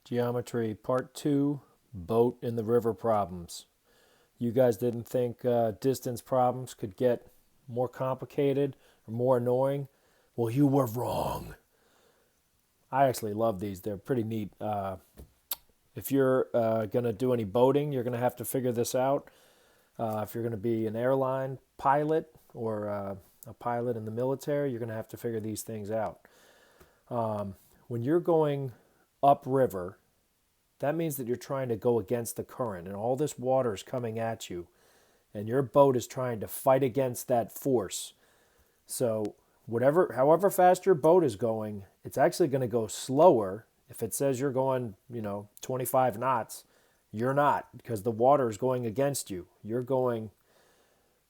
Geometry Part 2, Boat in the River Problems. You guys didn't think distance problems could get more complicated or more annoying? Well, you were wrong. I actually love these. They're pretty neat. If you're going to do any boating, you're going to have to figure this out. If you're going to be an airline pilot or a pilot in the military, you're going to have to figure these things out. When you're going upriver, that means that you're trying to go against the current and all this water is coming at you and your boat is trying to fight against that force. So however fast your boat is going, it's actually going to go slower. If it says you're going, 25 knots, you're not, because the water is going against you. You're going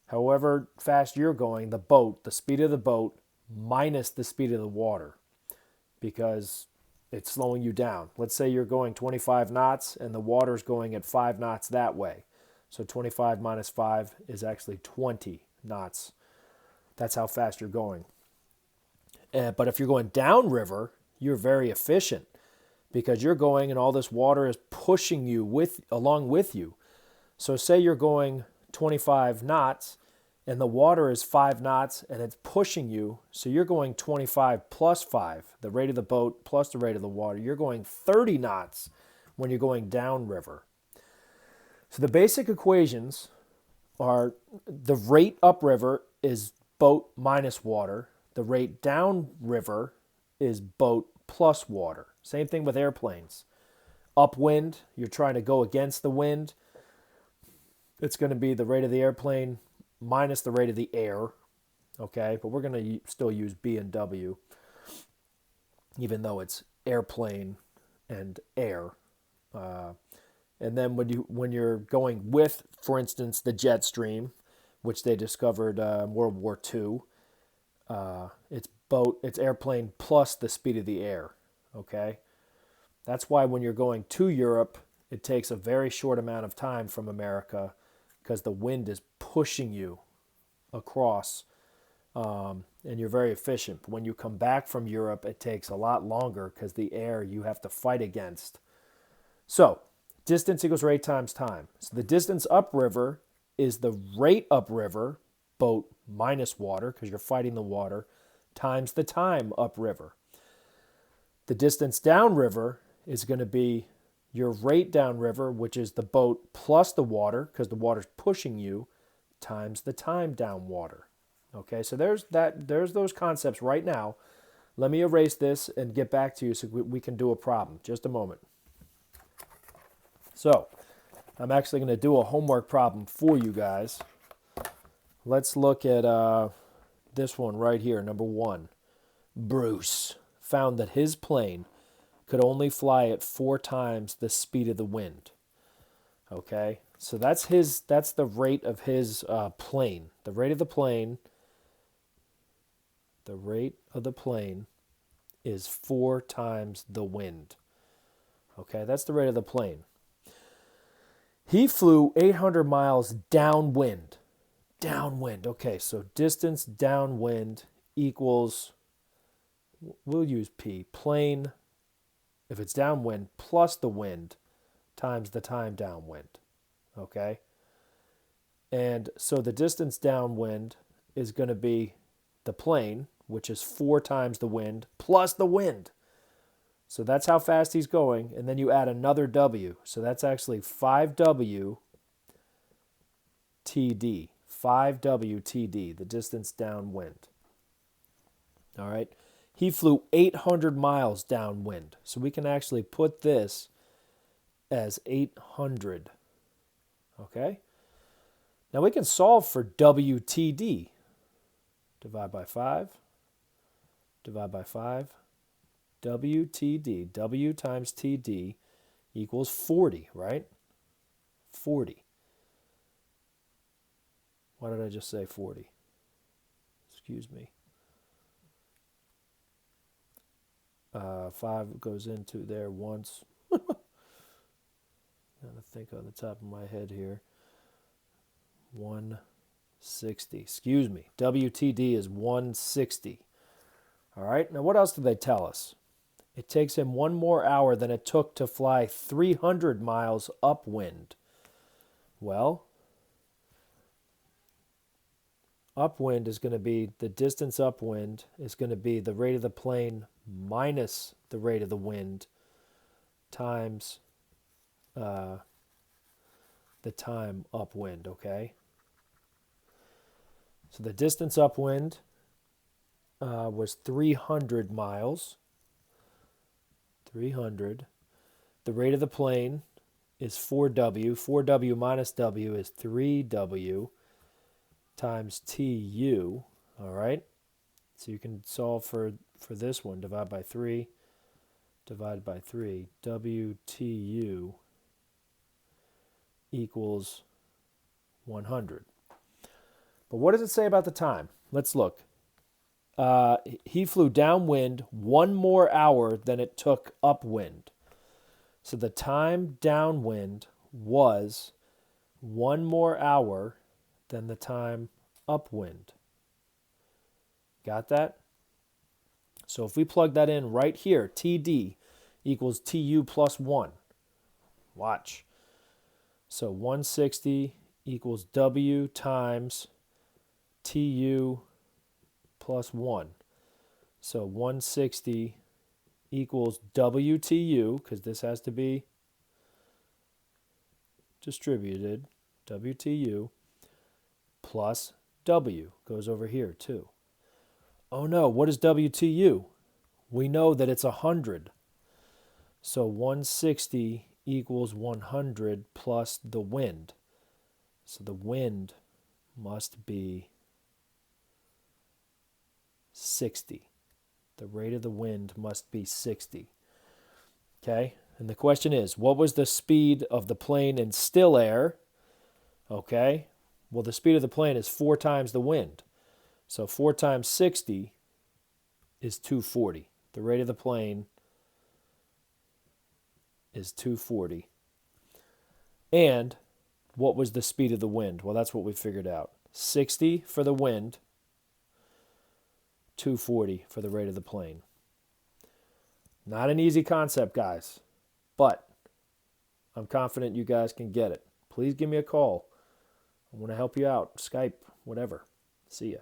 however fast you're going, the speed of the boat minus the speed of the water, because it's slowing you down. Let's say you're going 25 knots and the water's going at 5 knots that way. So 25 minus 5 is actually 20 knots. That's how fast you're going. But if you're going downriver, you're very efficient because you're going and all this water is pushing you along with you. So say you're going 25 knots and the water is 5 knots and it's pushing you, so you're going 25 plus 5, the rate of the boat plus the rate of the water. You're going 30 knots when you're going downriver. So the basic equations are the rate upriver is boat minus water. The rate downriver is boat plus water. Same thing with airplanes. Upwind, you're trying to go against the wind. It's going to be the rate of the airplane minus the rate of the air, okay? But we're going to still use B and W, even though it's airplane and air. And then when you're going with, for instance, the jet stream, which they discovered in World War II, it's airplane plus the speed of the air, okay? That's why when you're going to Europe, it takes a very short amount of time from America because the wind is pushing you across, and you're very efficient. But when you come back from Europe, it takes a lot longer because the air you have to fight against. So distance equals rate times time. So the distance upriver is the rate upriver, boat minus water, because you're fighting the water, times the time upriver. The distance downriver is going to be your rate downriver, which is the boat plus the water, because the water's pushing you, times the time down water. Okay, so there's those concepts right now. Let me erase this and get back to you so we can do a problem. Just a moment. So I'm actually going to do a homework problem for you guys. Let's look at this one right here, number 1. Bruce found that his plane could only fly at 4 times the speed of the wind. Okay, so that's the rate of his plane. The rate of the plane is 4 times the wind. Okay, that's the rate of the plane. He flew 800 miles downwind. Downwind. Okay, so distance downwind equals, we'll use P, plane, if it's downwind, plus the wind times the time downwind. Okay? And so the distance downwind is going to be the plane, which is 4 times the wind, plus the wind. So that's how fast he's going. And then you add another W. So that's actually 5W TD. 5W TD, the distance downwind. All right. He flew 800 miles downwind. So we can actually put this as 800. Okay? Now we can solve for WTD. Divide by 5. Divide by 5. WTD. W times TD equals 40, right? 40. Why did I just say 40? Excuse me. 5 goes into there once. Gotta think on the top of my head here. 160. Excuse me. WTD is 160. All right. Now what else did they tell us? It takes him 1 more hour than it took to fly 300 miles upwind. Well, upwind is going to be, the distance upwind is going to be the rate of the plane minus the rate of the wind times the time upwind, okay? So the distance upwind was 300 miles. 300. The rate of the plane is 4W. 4W minus W is 3W times TU. All right? So you can solve for this one. Divide by 3. Divide by 3. WTU equals 100. But what does it say about the time? Let's look. He flew downwind 1 more hour than it took upwind. So the time downwind was 1 more hour than the time upwind. Got that? So if we plug that in right here, TD equals TU plus 1. Watch. So 160 equals W times TU plus 1. So 160 equals WTU, because this has to be distributed, WTU, plus W. Goes over here too. Oh no, what is WTU? We know that it's 100. So 160 equals 100 plus the wind. So the wind must be 60. The rate of the wind must be 60. Okay? And the question is, what was the speed of the plane in still air? Okay? Well, the speed of the plane is 4 times the wind. So 4 times 60 is 240. The rate of the plane is 240. And what was the speed of the wind? Well, that's what we figured out. 60 for the wind, 240 for the rate of the plane. Not an easy concept, guys, but I'm confident you guys can get it. Please give me a call. I want to help you out. Skype, whatever. See ya.